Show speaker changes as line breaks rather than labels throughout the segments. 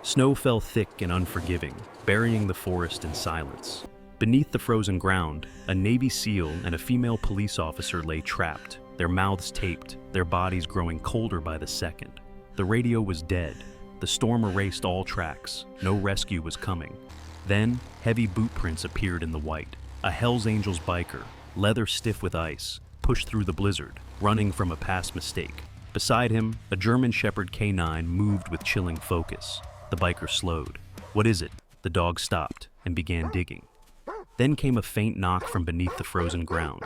Snow fell thick and unforgiving, burying the forest in silence. Beneath the frozen ground, a Navy SEAL and a female police officer lay trapped, their mouths taped, their bodies growing colder by the second. The radio was dead. The storm erased all tracks. No rescue was coming. Then, heavy boot prints appeared in the white. A Hells Angels biker, leather stiff with ice, pushed through the blizzard, running from a past mistake. Beside him, a German Shepherd K9 moved with chilling focus. The biker slowed. "What is it?" The dog stopped and began digging. Then came a faint knock from beneath the frozen ground.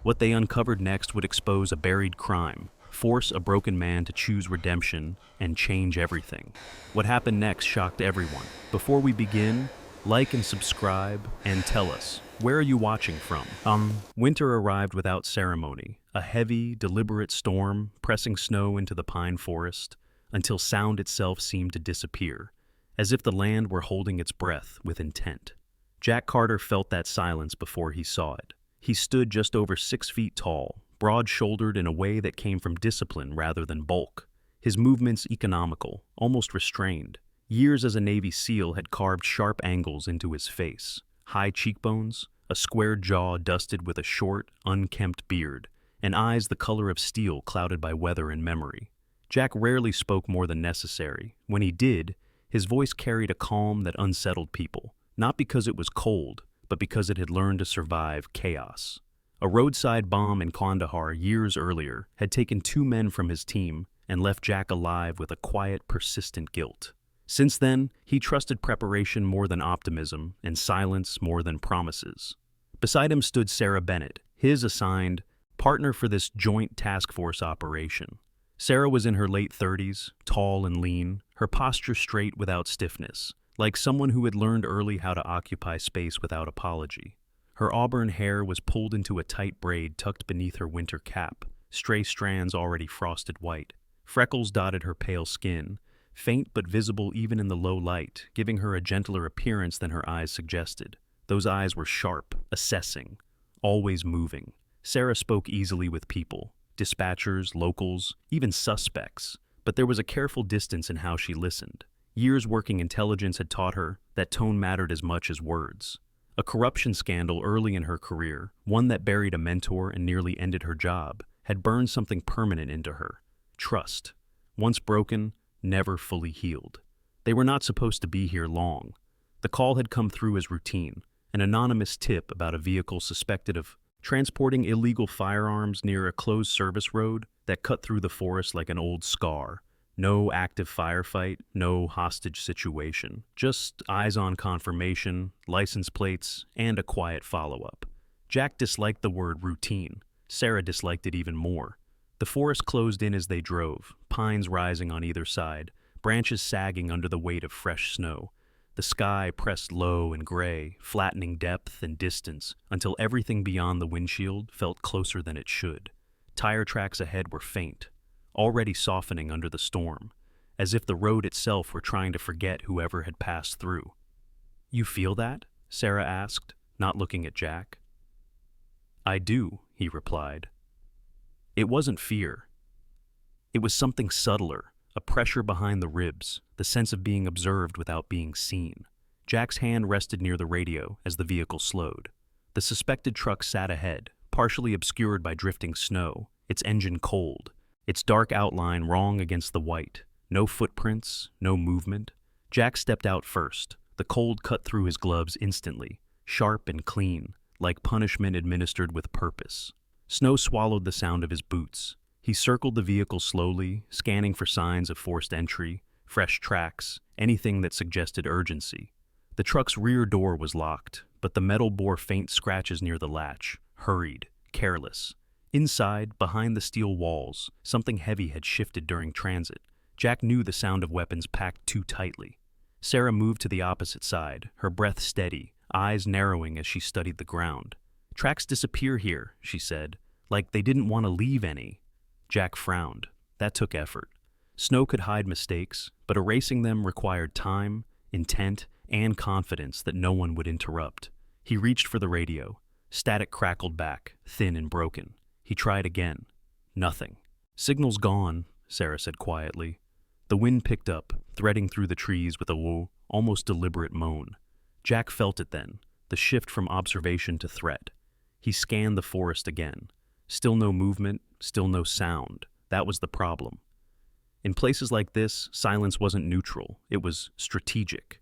What they uncovered next would expose a buried crime, force a broken man to choose redemption, and change everything. What happened next shocked everyone. Before we begin, like and subscribe, and tell us, where are you watching from? Winter arrived without ceremony, a heavy, deliberate storm pressing snow into the pine forest, until sound itself seemed to disappear, as if the land were holding its breath with intent. Jack Carter felt that silence before he saw it. He stood just over 6 feet tall, broad-shouldered in a way that came from discipline rather than bulk. His movements economical, almost restrained. Years as a Navy SEAL had carved sharp angles into his face. High cheekbones, a square jaw dusted with a short, unkempt beard, and eyes the color of steel clouded by weather and memory. Jack rarely spoke more than necessary. When he did, his voice carried a calm that unsettled people, not because it was cold, but because it had learned to survive chaos. A roadside bomb in Kandahar years earlier had taken 2 men from his team and left Jack alive with a quiet, persistent guilt. Since then, he trusted preparation more than optimism and silence more than promises. Beside him stood Sarah Bennett, his assigned partner for this joint task force operation. Sarah was in her late 30s, tall and lean, her posture straight without stiffness, like someone who had learned early how to occupy space without apology. Her auburn hair was pulled into a tight braid tucked beneath her winter cap, stray strands already frosted white. Freckles dotted her pale skin, faint but visible even in the low light, giving her a gentler appearance than her eyes suggested. Those eyes were sharp, assessing, always moving. Sarah spoke easily with people. Dispatchers, locals, even suspects, but there was a careful distance in how she listened. Years working intelligence had taught her that tone mattered as much as words. A corruption scandal early in her career, one that buried a mentor and nearly ended her job, had burned something permanent into her. Trust. Once broken, never fully healed. They were not supposed to be here long. The call had come through as routine, an anonymous tip about a vehicle suspected of transporting illegal firearms near a closed service road that cut through the forest like an old scar. No active firefight, no hostage situation, just eyes-on confirmation, license plates, and a quiet follow-up. Jack disliked the word routine. Sarah disliked it even more. The forest closed in as they drove, pines rising on either side, branches sagging under the weight of fresh snow. The sky pressed low and gray, flattening depth and distance until everything beyond the windshield felt closer than it should. Tire tracks ahead were faint, already softening under the storm, as if the road itself were trying to forget whoever had passed through. "You feel that?" Sarah asked, not looking at Jack. "I do," he replied. It wasn't fear. It was something subtler, a pressure behind the ribs, the sense of being observed without being seen. Jack's hand rested near the radio as the vehicle slowed. The suspected truck sat ahead, partially obscured by drifting snow, its engine cold, its dark outline wrong against the white. No footprints, no movement. Jack stepped out first. The cold cut through his gloves instantly, sharp and clean, like punishment administered with purpose. Snow swallowed the sound of his boots. He circled the vehicle slowly, scanning for signs of forced entry, fresh tracks, anything that suggested urgency. The truck's rear door was locked, but the metal bore faint scratches near the latch, hurried, careless. Inside, behind the steel walls, something heavy had shifted during transit. Jack knew the sound of weapons packed too tightly. Sarah moved to the opposite side, her breath steady, eyes narrowing as she studied the ground. "Tracks disappear here," she said, "like they didn't want to leave any." Jack frowned. That took effort. Snow could hide mistakes, but erasing them required time, intent, and confidence that no one would interrupt. He reached for the radio. Static crackled back, thin and broken. He tried again. Nothing. "Signal's gone," Sarah said quietly. The wind picked up, threading through the trees with a low, almost deliberate moan. Jack felt it then, the shift from observation to threat. He scanned the forest again. Still no movement, still no sound. That was the problem. In places like this, silence wasn't neutral, it was strategic.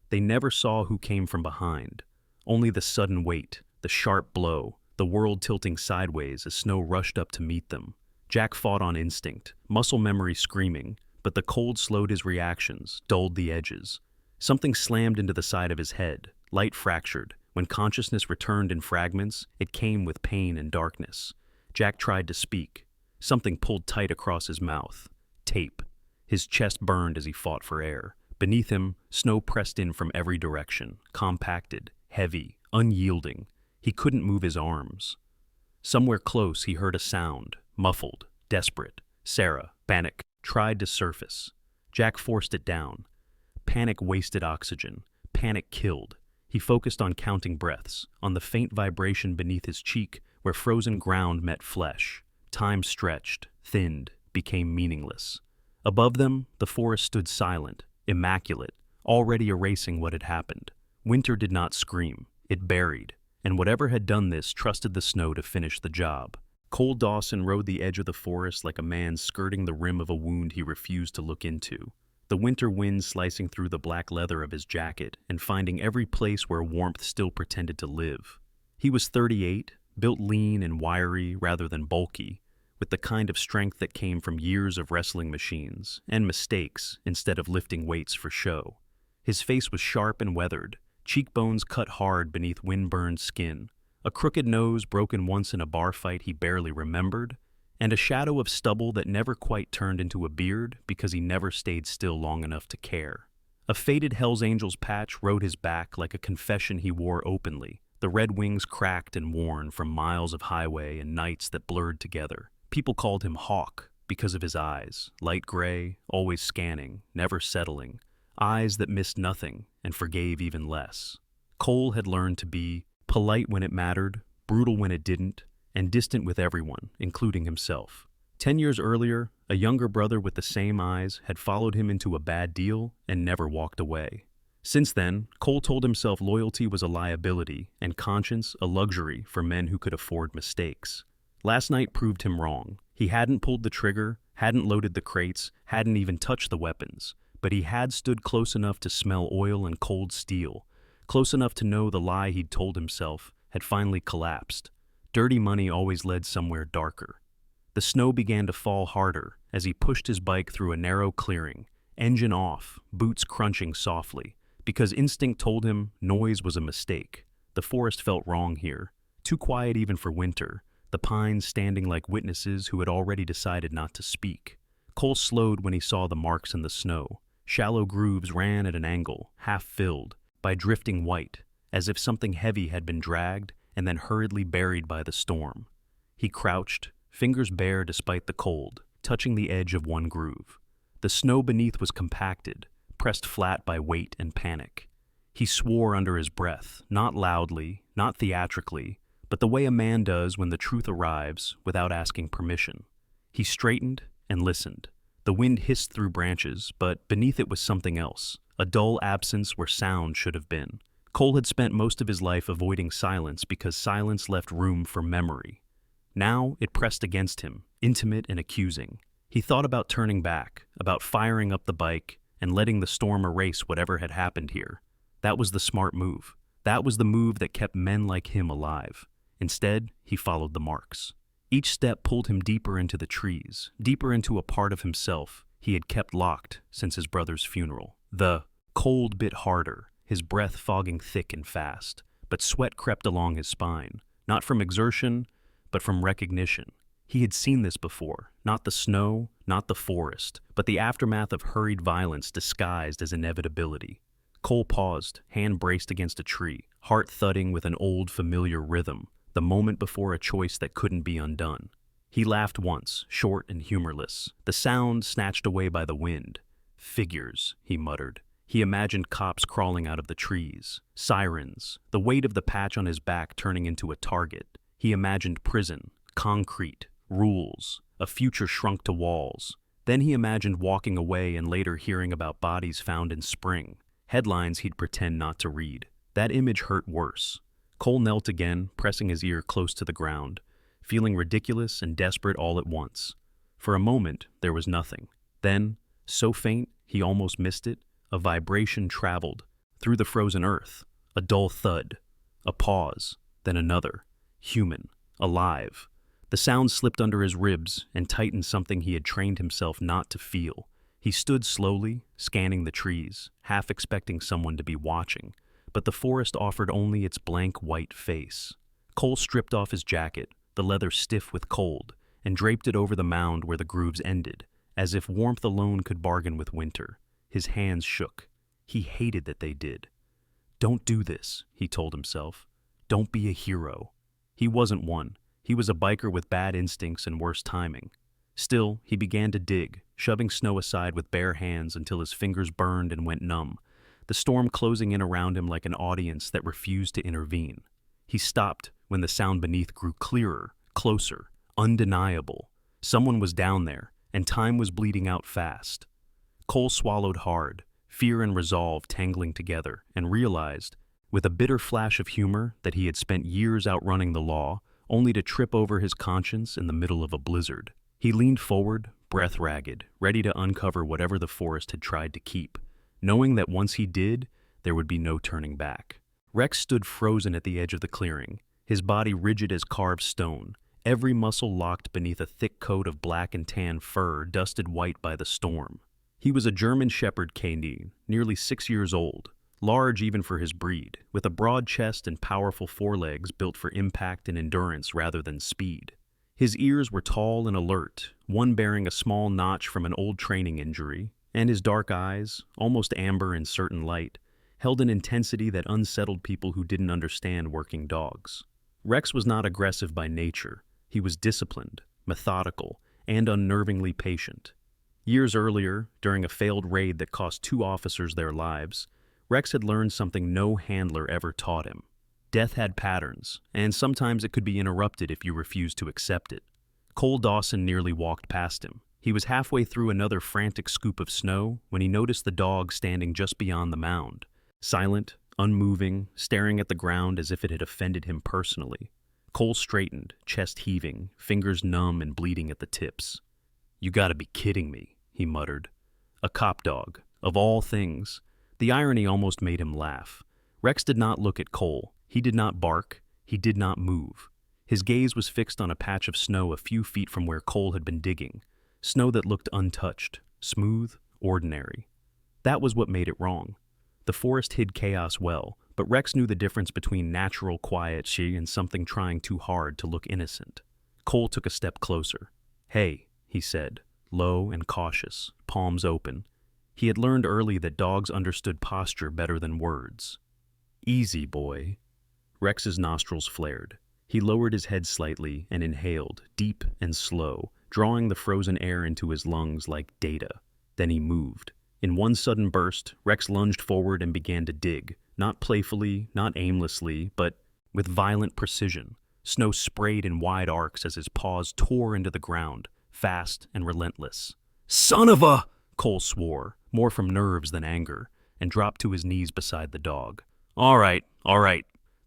They never saw who came from behind. Only the sudden weight, the sharp blow, the world tilting sideways as snow rushed up to meet them. Jack fought on instinct, muscle memory screaming, but the cold slowed his reactions, dulled the edges. Something slammed into the side of his head, light fractured. When consciousness returned in fragments, it came with pain and darkness. Jack tried to speak. Something pulled tight across his mouth. Tape. His chest burned as he fought for air. Beneath him, snow pressed in from every direction, compacted, heavy, unyielding. He couldn't move his arms. Somewhere close he heard a sound, muffled, desperate. Sarah, panic, tried to surface. Jack forced it down. Panic wasted oxygen. Panic killed. He focused on counting breaths, on the faint vibration beneath his cheek where frozen ground met flesh. Time stretched, thinned, became meaningless. Above them, the forest stood silent, immaculate, already erasing what had happened. Winter did not scream. It buried, and whatever had done this trusted the snow to finish the job. Cole Dawson rode the edge of the forest like a man skirting the rim of a wound he refused to look into. The winter wind slicing through the black leather of his jacket and finding every place where warmth still pretended to live. He was 38, built lean and wiry rather than bulky, with the kind of strength that came from years of wrestling machines and mistakes instead of lifting weights for show. His face was sharp and weathered, cheekbones cut hard beneath wind-burned skin, a crooked nose broken once in a bar fight he barely remembered, and a shadow of stubble that never quite turned into a beard because he never stayed still long enough to care. A faded Hell's Angels patch rode his back like a confession he wore openly, the red wings cracked and worn from miles of highway and nights that blurred together. People called him Hawk because of his eyes, light gray, always scanning, never settling, eyes that missed nothing and forgave even less. Cole had learned to be polite when it mattered, brutal when it didn't, and distant with everyone, including himself. 10 years earlier, a younger brother with the same eyes had followed him into a bad deal and never walked away. Since then, Cole told himself loyalty was a liability and conscience a luxury for men who could afford mistakes. Last night proved him wrong. He hadn't pulled the trigger, hadn't loaded the crates, hadn't even touched the weapons, but he had stood close enough to smell oil and cold steel, close enough to know the lie he'd told himself had finally collapsed. Dirty money always led somewhere darker. The snow began to fall harder as he pushed his bike through a narrow clearing, engine off, boots crunching softly, because instinct told him noise was a mistake. The forest felt wrong here, too quiet even for winter, the pines standing like witnesses who had already decided not to speak. Cole slowed when he saw the marks in the snow. Shallow grooves ran at an angle, half filled, by drifting white, as if something heavy had been dragged and then hurriedly buried by the storm. He crouched, fingers bare despite the cold, touching the edge of one groove. The snow beneath was compacted, pressed flat by weight and panic. He swore under his breath, not loudly, not theatrically, but the way a man does when the truth arrives without asking permission. He straightened and listened. The wind hissed through branches, but beneath it was something else, a dull absence where sound should have been. Cole had spent most of his life avoiding silence because silence left room for memory. Now it pressed against him, intimate and accusing. He thought about turning back, about firing up the bike and letting the storm erase whatever had happened here. That was the smart move. That was the move that kept men like him alive. Instead, he followed the marks. Each step pulled him deeper into the trees, deeper into a part of himself he had kept locked since his brother's funeral. The cold bit harder, his breath fogging thick and fast, but sweat crept along his spine, not from exertion, but from recognition. He had seen this before, not the snow, not the forest, but the aftermath of hurried violence disguised as inevitability. Cole paused, hand braced against a tree, heart thudding with an old familiar rhythm, the moment before a choice that couldn't be undone. He laughed once, short and humorless, the sound snatched away by the wind. Figures, he muttered. He imagined cops crawling out of the trees, sirens, the weight of the patch on his back turning into a target. He imagined prison, concrete, rules, a future shrunk to walls. Then he imagined walking away and later hearing about bodies found in spring, headlines he'd pretend not to read. That image hurt worse. Cole knelt again, pressing his ear close to the ground, feeling ridiculous and desperate all at once. For a moment, there was nothing. Then, so faint he almost missed it, a vibration traveled through the frozen earth. A dull thud. A pause. Then another. Human. Alive. The sound slipped under his ribs and tightened something he had trained himself not to feel. He stood slowly, scanning the trees, half expecting someone to be watching, but the forest offered only its blank white face. Cole stripped off his jacket, the leather stiff with cold, and draped it over the mound where the grooves ended, as if warmth alone could bargain with winter. His hands shook. He hated that they did. "Don't do this," he told himself. "Don't be a hero." He wasn't one. He was a biker with bad instincts and worse timing. Still, he began to dig, shoving snow aside with bare hands until his fingers burned and went numb, the storm closing in around him like an audience that refused to intervene. He stopped when the sound beneath grew clearer, closer, undeniable. Someone was down there, and time was bleeding out fast. Cole swallowed hard, fear and resolve tangling together, and realized, with a bitter flash of humor, that he had spent years outrunning the law, only to trip over his conscience in the middle of a blizzard. He leaned forward, breath ragged, ready to uncover whatever the forest had tried to keep, knowing that once he did, there would be no turning back. Rex stood frozen at the edge of the clearing, his body rigid as carved stone, every muscle locked beneath a thick coat of black and tan fur dusted white by the storm. He was a German Shepherd canine, nearly 6 years old, large even for his breed, with a broad chest and powerful forelegs built for impact and endurance rather than speed. His ears were tall and alert, one bearing a small notch from an old training injury, and his dark eyes, almost amber in certain light, held an intensity that unsettled people who didn't understand working dogs. Rex was not aggressive by nature. He was disciplined, methodical, and unnervingly patient. Years earlier, during a failed raid that cost 2 officers their lives, Rex had learned something no handler ever taught him. Death had patterns, and sometimes it could be interrupted if you refused to accept it. Cole Dawson nearly walked past him. He was halfway through another frantic scoop of snow when he noticed the dog standing just beyond the mound, silent, unmoving, staring at the ground as if it had offended him personally. Cole straightened, chest heaving, fingers numb and bleeding at the tips. "You gotta be kidding me," he muttered. A cop dog, of all things. The irony almost made him laugh. Rex did not look at Cole. He did not bark. He did not move. His gaze was fixed on a patch of snow a few feet from where Cole had been digging, snow that looked untouched, smooth, ordinary. That was what made it wrong. The forest hid chaos well, but Rex knew the difference between natural quiet and something trying too hard to look innocent. Cole took a step closer. "Hey," he said, low and cautious, palms open. He had learned early that dogs understood posture better than words. "Easy, boy." Rex's nostrils flared. He lowered his head slightly and inhaled, deep and slow, drawing the frozen air into his lungs like data. Then he moved. In one sudden burst, Rex lunged forward and began to dig, not playfully, not aimlessly, but with violent precision. Snow sprayed in wide arcs as his paws tore into the ground, fast and relentless. "Son of a!" Cole swore, more from nerves than anger, and dropped to his knees beside the dog. All right.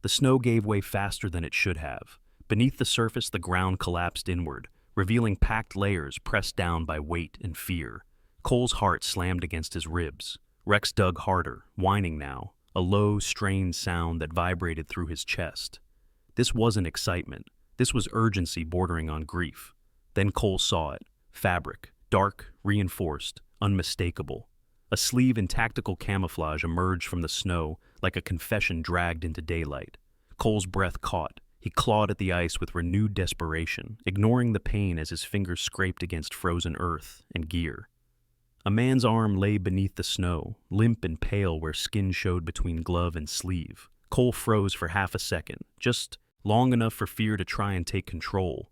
The snow gave way faster than it should have. Beneath the surface, the ground collapsed inward, revealing packed layers pressed down by weight and fear. Cole's heart slammed against his ribs. Rex dug harder, whining now, a low, strained sound that vibrated through his chest. This wasn't excitement. This was urgency bordering on grief. Then Cole saw it. Fabric, dark, reinforced, unmistakable. A sleeve in tactical camouflage emerged from the snow like a confession dragged into daylight. Cole's breath caught. He clawed at the ice with renewed desperation, ignoring the pain as his fingers scraped against frozen earth and gear. A man's arm lay beneath the snow, limp and pale where skin showed between glove and sleeve. Cole froze for half a second, just long enough for fear to try and take control,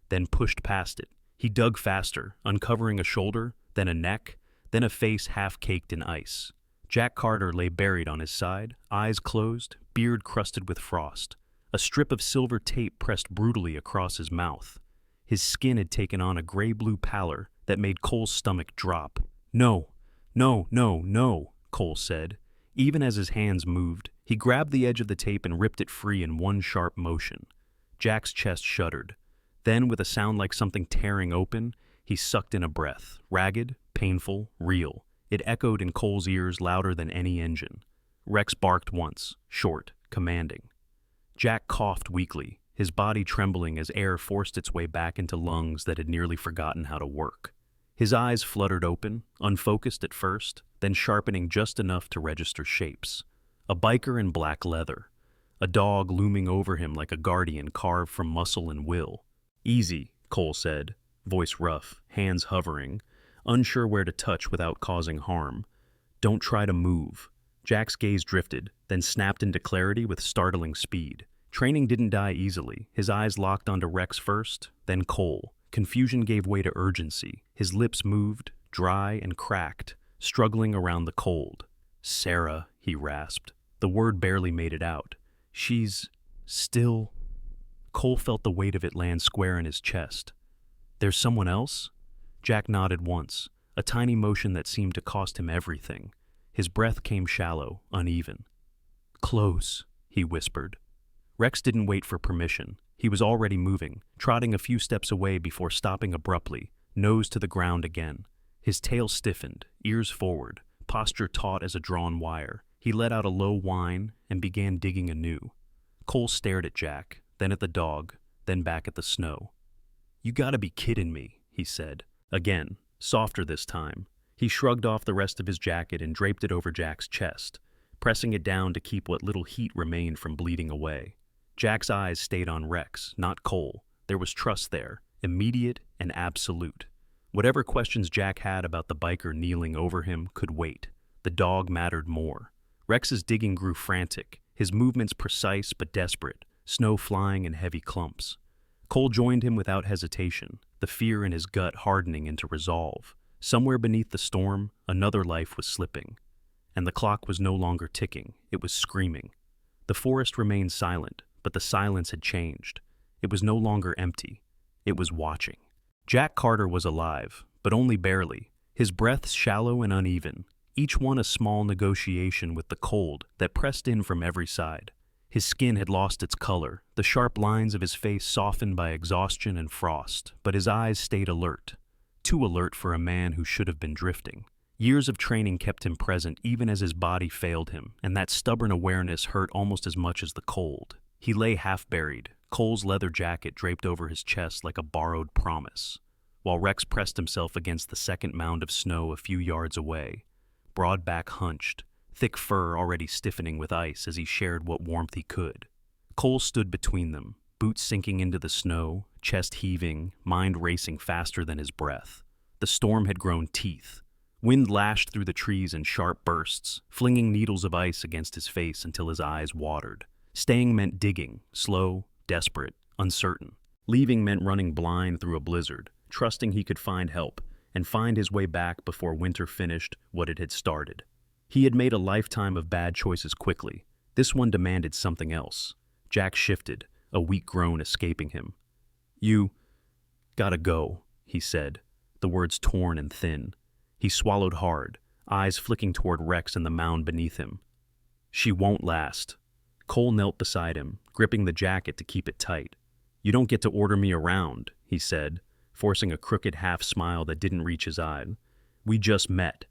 then pushed past it. He dug faster, uncovering a shoulder, then a neck, then a face half-caked in ice. Jack Carter lay buried on his side, eyes closed, beard crusted with frost. A strip of silver tape pressed brutally across his mouth. His skin had taken on a gray-blue pallor, that made Cole's stomach drop. No, no, no, no, Cole said. Even as his hands moved, he grabbed the edge of the tape and ripped it free in one sharp motion. Jack's chest shuddered. Then, with a sound like something tearing open, he sucked in a breath, ragged, painful, real. It echoed in Cole's ears louder than any engine. Rex barked once, short, commanding. Jack coughed weakly, his body trembling as air forced its way back into lungs that had nearly forgotten how to work. His eyes fluttered open, unfocused at first, then sharpening just enough to register shapes. A biker in black leather. A dog looming over him like a guardian carved from muscle and will. "Easy," Cole said, voice rough, hands hovering, unsure where to touch without causing harm. "Don't try to move." Jack's gaze drifted, then snapped into clarity with startling speed. Training didn't die easily. His eyes locked onto Rex first, then Cole. Confusion gave way to urgency. His lips moved, dry and cracked, struggling around the cold. "Sarah," he rasped. The word barely made it out. "She's still..." Cole felt the weight of it land square in his chest. "There's someone else?" Jack nodded once, a tiny motion that seemed to cost him everything. His breath came shallow, uneven. "Close," he whispered. Rex didn't wait for permission. He was already moving, trotting a few steps away before stopping abruptly, nose to the ground again. His tail stiffened, ears forward, posture taut as a drawn wire. He let out a low whine and began digging anew. Cole stared at Jack, then at the dog, then back at the snow. "You gotta be kidding me," he said. Again, softer this time. He shrugged off the rest of his jacket and draped it over Jack's chest, pressing it down to keep what little heat remained from bleeding away. Jack's eyes stayed on Rex, not Cole. There was trust there, immediate and absolute. Whatever questions Jack had about the biker kneeling over him could wait. The dog mattered more. Rex's digging grew frantic, his movements precise but desperate, snow flying in heavy clumps. Cole joined him without hesitation, the fear in his gut hardening into resolve. Somewhere beneath the storm, another life was slipping. And the clock was no longer ticking, it was screaming. The forest remained silent, but the silence had changed. It was no longer empty. It was watching. Jack Carter was alive, but only barely, his breaths shallow and uneven, each one a small negotiation with the cold that pressed in from every side. His skin had lost its color, the sharp lines of his face softened by exhaustion and frost, but his eyes stayed alert. Too alert for a man who should have been drifting. Years of training kept him present even as his body failed him, and that stubborn awareness hurt almost as much as the cold. He lay half-buried, Cole's leather jacket draped over his chest like a borrowed promise, while Rex pressed himself against the second mound of snow a few yards away, broad back hunched, thick fur already stiffening with ice as he shared what warmth he could. Cole stood between them, boots sinking into the snow, chest heaving, mind racing faster than his breath. The storm had grown teeth. Wind lashed through the trees in sharp bursts, flinging needles of ice against his face until his eyes watered. Staying meant digging, slow, desperate, uncertain. Leaving meant running blind through a blizzard, trusting he could find help and find his way back before winter finished what it had started. He had made a lifetime of bad choices quickly. This one demanded something else. Jack shifted, a weak groan escaping him. "You gotta go," he said, the words torn and thin. He swallowed hard, eyes flicking toward Rex and the mound beneath him. "She won't last." Cole knelt beside him, gripping the jacket to keep it tight. "You don't get to order me around," he said, forcing a crooked half-smile that didn't reach his eye. "We just met."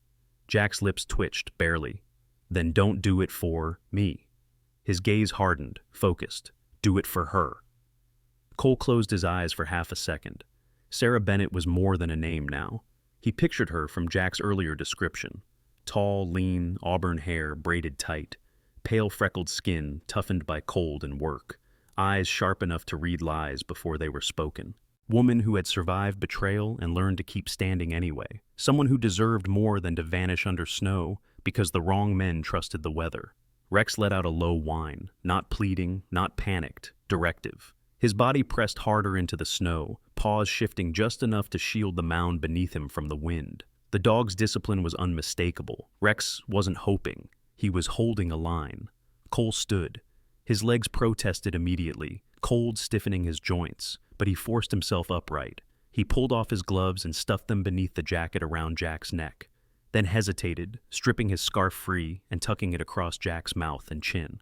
Jack's lips twitched, barely. "Then don't do it for me." His gaze hardened, focused. "Do it for her." Cole closed his eyes for half a second. Sarah Bennett was more than a name now. He pictured her from Jack's earlier description. Tall, lean, auburn hair braided tight. Pale freckled skin toughened by cold and work, eyes sharp enough to read lies before they were spoken. Woman who had survived betrayal and learned to keep standing anyway. Someone who deserved more than to vanish under snow because the wrong men trusted the weather. Rex let out a low whine, not pleading, not panicked, directive. His body pressed harder into the snow, paws shifting just enough to shield the mound beneath him from the wind. The dog's discipline was unmistakable. Rex wasn't hoping. He was holding a line. Cole stood. His legs protested immediately, cold stiffening his joints, but he forced himself upright. He pulled off his gloves and stuffed them beneath the jacket around Jack's neck, then hesitated, stripping his scarf free and tucking it across Jack's mouth and chin.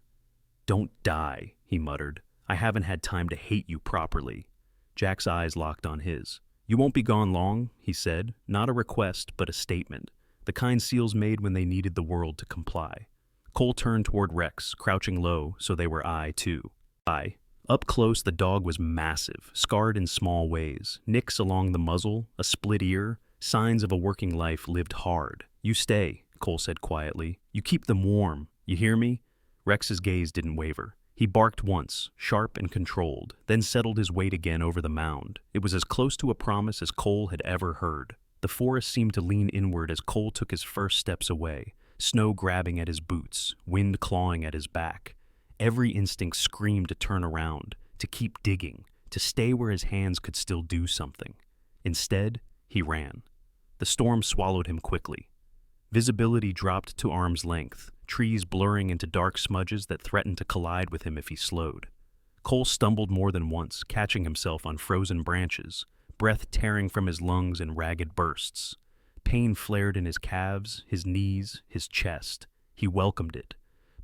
"Don't die," he muttered. "I haven't had time to hate you properly." Jack's eyes locked on his. "You won't be gone long," he said, not a request, but a statement, the kind SEALs made when they needed the world to comply. Cole turned toward Rex, crouching low so they were eye to eye. Up close, the dog was massive, scarred in small ways, nicks along the muzzle, a split ear, signs of a working life lived hard. "You stay," Cole said quietly. "You keep them warm. You hear me?" Rex's gaze didn't waver. He barked once, sharp and controlled, then settled his weight again over the mound. It was as close to a promise as Cole had ever heard. The forest seemed to lean inward as Cole took his first steps away, snow grabbing at his boots, wind clawing at his back. Every instinct screamed to turn around, to keep digging, to stay where his hands could still do something. Instead, he ran. The storm swallowed him quickly. Visibility dropped to arm's length, trees blurring into dark smudges that threatened to collide with him if he slowed. Cole stumbled more than once, catching himself on frozen branches, breath tearing from his lungs in ragged bursts. Pain flared in his calves, his knees, his chest. He welcomed it.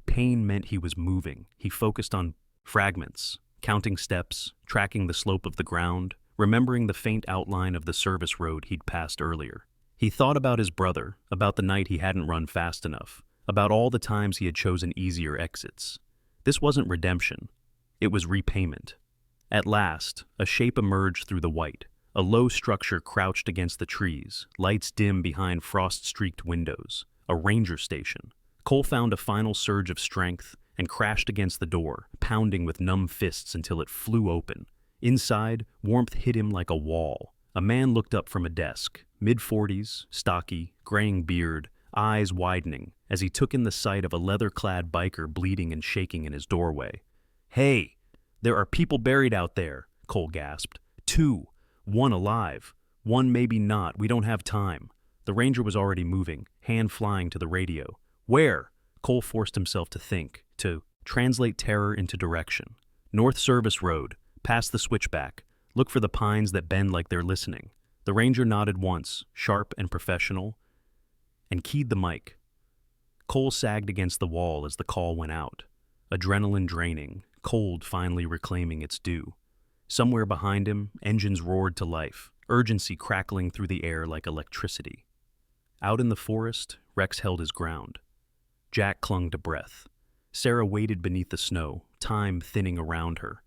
Pain meant he was moving. He focused on fragments, counting steps, tracking the slope of the ground, remembering the faint outline of the service road he'd passed earlier. He thought about his brother, about the night he hadn't run fast enough, about all the times he had chosen easier exits. This wasn't redemption. It was repayment. At last, a shape emerged through the white. A low structure crouched against the trees, lights dim behind frost-streaked windows. A ranger station. Cole found a final surge of strength and crashed against the door, pounding with numb fists until it flew open. Inside, warmth hit him like a wall. A man looked up from a desk, mid-40s, stocky, graying beard, eyes widening, as he took in the sight of a leather-clad biker bleeding and shaking in his doorway. "Hey, there are people buried out there," Cole gasped. "Two. One alive. One maybe not. We don't have time." The ranger was already moving, hand flying to the radio. "Where?" Cole forced himself to think, to translate terror into direction. "North Service Road, past the switchback. Look for the pines that bend like they're listening." The ranger nodded once, sharp and professional, and keyed the mic. Cole sagged against the wall as the call went out. Adrenaline draining, cold finally reclaiming its due. Somewhere behind him, engines roared to life, urgency crackling through the air like electricity. Out in the forest, Rex held his ground. Jack clung to breath. Sarah waited beneath the snow, time thinning around her.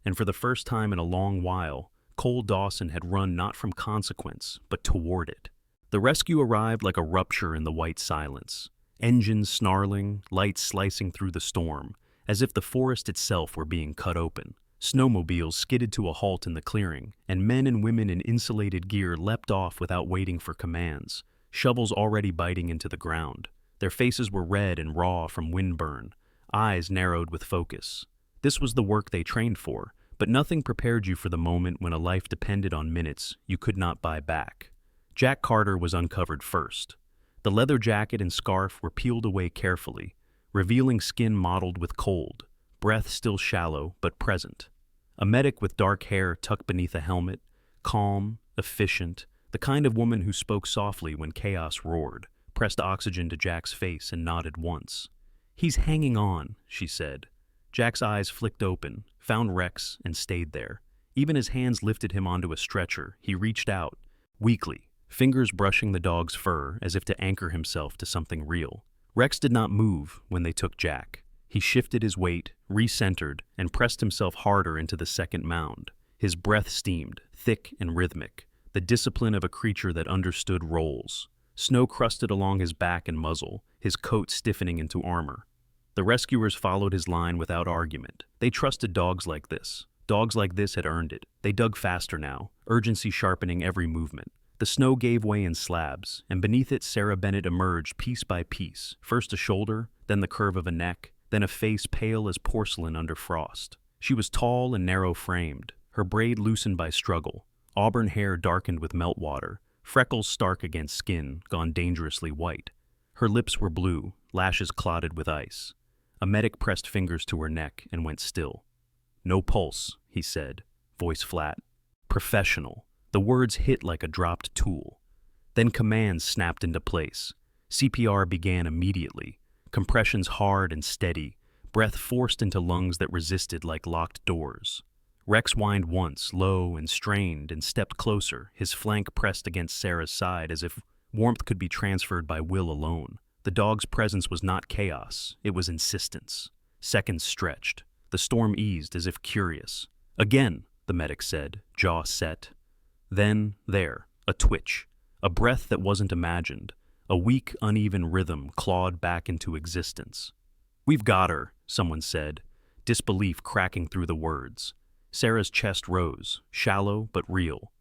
And for the first time in a long while, Cole Dawson had run not from consequence, but toward it. The rescue arrived like a rupture in the white silence. Engines snarling, lights slicing through the storm, as if the forest itself were being cut open. Snowmobiles skidded to a halt in the clearing, and men and women in insulated gear leapt off without waiting for commands, shovels already biting into the ground. Their faces were red and raw from windburn, eyes narrowed with focus. This was the work they trained for, but nothing prepared you for the moment when a life depended on minutes you could not buy back. Jack Carter was uncovered first. The leather jacket and scarf were peeled away carefully, revealing skin mottled with cold, breath still shallow but present. A medic with dark hair tucked beneath a helmet, calm, efficient, the kind of woman who spoke softly when chaos roared, pressed oxygen to Jack's face and nodded once. "He's hanging on," she said. Jack's eyes flicked open, found Rex, and stayed there. Even as hands lifted him onto a stretcher, he reached out, weakly, fingers brushing the dog's fur as if to anchor himself to something real. Rex did not move when they took Jack. He shifted his weight, recentered, and pressed himself harder into the second mound. His breath steamed, thick and rhythmic, the discipline of a creature that understood roles. Snow crusted along his back and muzzle, his coat stiffening into armor. The rescuers followed his line without argument. They trusted dogs like this. Dogs like this had earned it. They dug faster now, urgency sharpening every movement. The snow gave way in slabs, and beneath it Sarah Bennett emerged piece by piece, first a shoulder, then the curve of a neck, then a face pale as porcelain under frost. She was tall and narrow-framed, her braid loosened by struggle, auburn hair darkened with meltwater, freckles stark against skin, gone dangerously white. Her lips were blue, lashes clotted with ice. A medic pressed fingers to her neck and went still. "No pulse," he said, voice flat. "Professional. The words hit like a dropped tool. Then commands snapped into place. CPR began immediately, compressions hard and steady, breath forced into lungs that resisted like locked doors. Rex whined once, low and strained, and stepped closer, his flank pressed against Sarah's side as if warmth could be transferred by will alone. The dog's presence was not chaos, it was insistence. Seconds stretched. The storm eased as if curious. Again, the medic said, jaw set. Then, there, a twitch, a breath that wasn't imagined, a weak, uneven rhythm clawed back into existence. "We've got her," someone said, disbelief cracking through the words. Sarah's chest rose, shallow but real.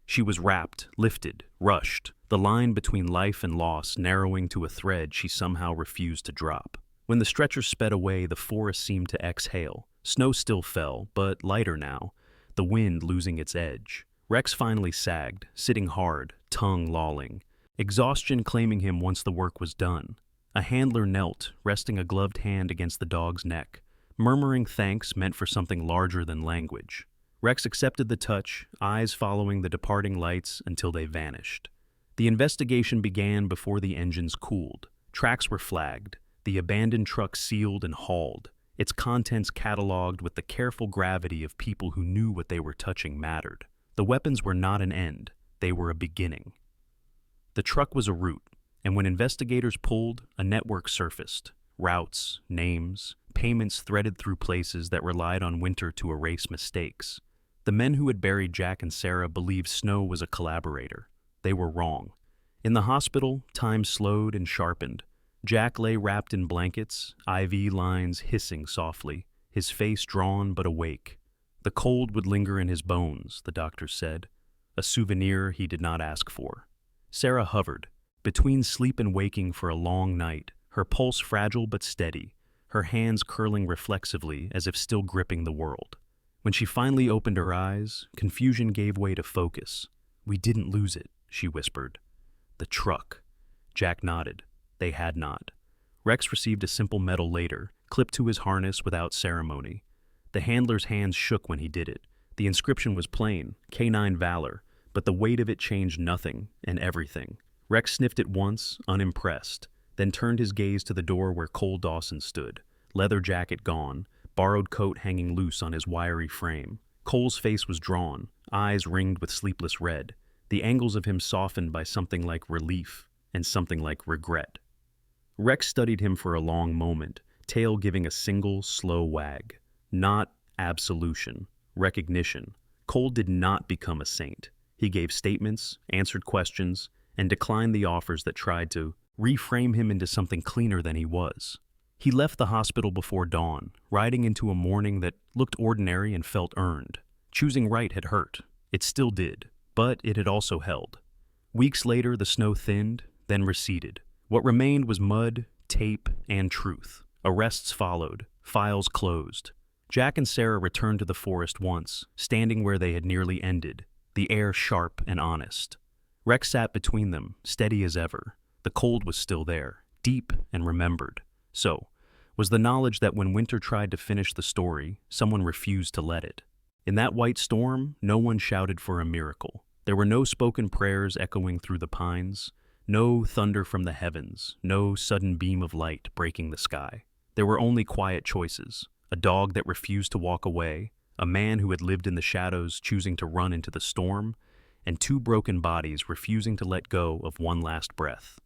She was wrapped, lifted, rushed, the line between life and loss narrowing to a thread she somehow refused to drop. When the stretcher sped away, the forest seemed to exhale. Snow still fell, but lighter now, the wind losing its edge. Rex finally sagged, sitting hard, tongue lolling, exhaustion claiming him once the work was done. A handler knelt, resting a gloved hand against the dog's neck, murmuring thanks meant for something larger than language. Rex accepted the touch, eyes following the departing lights until they vanished. The investigation began before the engines cooled. Tracks were flagged, the abandoned truck sealed and hauled, its contents cataloged with the careful gravity of people who knew what they were touching mattered. The weapons were not an end, they were a beginning. The truck was a route, and when investigators pulled, a network surfaced. Routes, names, payments threaded through places that relied on Winter to erase mistakes. The men who had buried Jack and Sarah believed Snow was a collaborator. They were wrong. In the hospital, time slowed and sharpened. Jack lay wrapped in blankets, IV lines hissing softly, his face drawn but awake. The cold would linger in his bones, the doctor said, a souvenir he did not ask for. Sarah hovered, between sleep and waking for a long night, her pulse fragile but steady, her hands curling reflexively as if still gripping the world. When she finally opened her eyes, confusion gave way to focus. "We didn't lose it," she whispered. "The truck." Jack nodded. They had not. Rex received a simple medal later, clipped to his harness without ceremony. The handler's hands shook when he did it. The inscription was plain, Canine Valor, but the weight of it changed nothing and everything. Rex sniffed it once, unimpressed, then turned his gaze to the door where Cole Dawson stood, leather jacket gone, borrowed coat hanging loose on his wiry frame. Cole's face was drawn, eyes ringed with sleepless red, the angles of him softened by something like relief and something like regret. Rex studied him for a long moment, tail giving a single, slow wag. Not absolution, recognition. Cole did not become a saint. He gave statements, answered questions, and declined the offers that tried to reframe him into something cleaner than he was. He left the hospital before dawn, riding into a morning that looked ordinary and felt earned. Choosing right had hurt. It still did, but it had also held. Weeks later, the snow thinned, then receded. What remained was mud, tape, and truth. Arrests followed, files closed. Jack and Sarah returned to the forest once, standing where they had nearly ended, the air sharp and honest. Rex sat between them, steady as ever. The cold was still there, deep and remembered. So, was the knowledge that when Winter tried to finish the story, someone refused to let it. In that white storm, no one shouted for a miracle. There were no spoken prayers echoing through the pines, no thunder from the heavens, no sudden beam of light breaking the sky. There were only quiet choices. A dog that refused to walk away, a man who had lived in the shadows choosing to run into the storm, and two broken bodies refusing to let go of one last breath.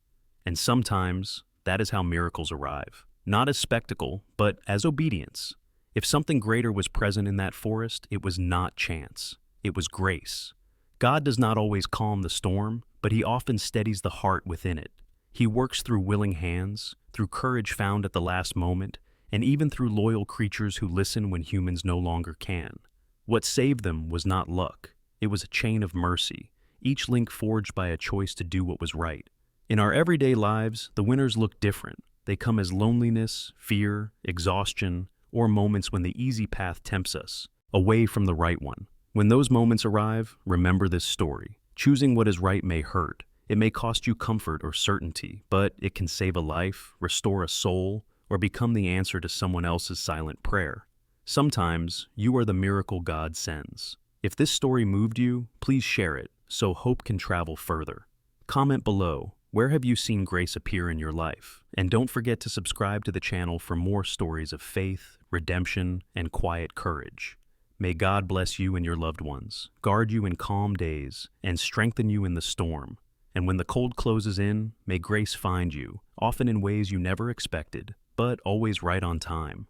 And sometimes, that is how miracles arrive. Not as spectacle, but as obedience. If something greater was present in that forest, it was not chance. It was grace. God does not always calm the storm, but he often steadies the heart within it. He works through willing hands, through courage found at the last moment, and even through loyal creatures who listen when humans no longer can. What saved them was not luck. It was a chain of mercy, each link forged by a choice to do what was right. In our everyday lives, the winters look different. They come as loneliness, fear, exhaustion, or moments when the easy path tempts us, away from the right one. When those moments arrive, remember this story. Choosing what is right may hurt. It may cost you comfort or certainty, but it can save a life, restore a soul, or become the answer to someone else's silent prayer. Sometimes, you are the miracle God sends. If this story moved you, please share it. so hope can travel further. Comment below, where have you seen grace appear in your life? And don't forget to subscribe to the channel for more stories of faith, redemption, and quiet courage. May God bless you and your loved ones, guard you in calm days, and strengthen you in the storm. And when the cold closes in, may grace find you, often in ways you never expected, but always right on time.